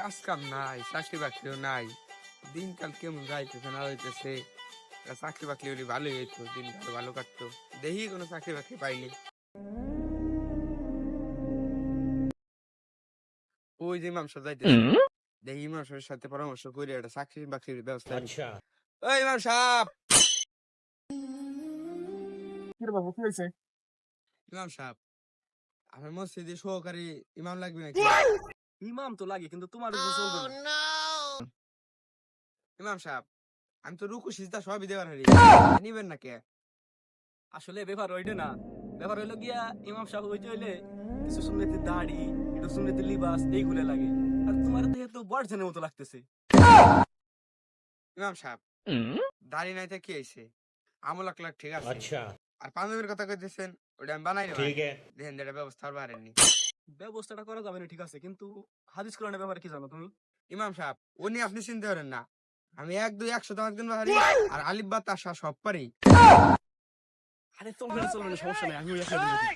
কাজ কাম নাই, চাকরি বাকরিও নাই, দিনকাল কেমন যাইতেছে না যাইতেছে। চাকরি বাকরি হলে ভালোই হইতো, দিনকাল ভালো কাটতো। দেখি কোনো চাকরি বাকরি পাইনি। ওই যে ইমাম সাহেব যাইতেছে, দেখি ইমাম সাহেবের সাথে পরামর্শ করে একটা চাকরি বাকরির ব্যবস্থা নিই। ওই ইমাম সাহেব, কি রে বাবু, কি হয়েছে? ইমাম সাহেব, আমার মসজিদে সহকারী ইমাম লাগবে নাকি? ইমাম তো লাগে, কিন্তু তোমার উপর চলবে না। ইমাম সাহেব, আমি তো রুকু সিজদা সবই দেওয়ার হারি, নিবেন না কে? আসলে ব্যাপার ওইটা না, ব্যাপার হইলো গিয়া ইমাম সাহেব হইতে হইলে কিছু সুন্নতি দাড়ি, একটু সুন্নতি লিবাস এইগুলো লাগে। আর তোমার দেহে তো বড়জনের মতো লাগতেছে। ইমাম সাহেব, দাড়ি নাই তো কি হয়েছে? আমল আকলাক ঠিক আছে। আর পাঞ্জাবির কথা কইতেছেন, ওটা আমি বানাই নেব। দেখেন যেটা ব্যবস্থা আর বাড়েননি। ব্যবস্থাটা করা যাবে না, ঠিক আছে, কিন্তু হাদিস কোরআনের ব্যাপারে কি জানো তুমি? ইমাম সাহেব, ও নিয়ে আপনি চিন্তা করেন না। আমি 1 2 100 দামাত গুনতে পারি, আর আলিফ বা তাসা সব পারি। আরে চলবে না, সমস্যা নাই, আমি ওই একটা দিন দেখি।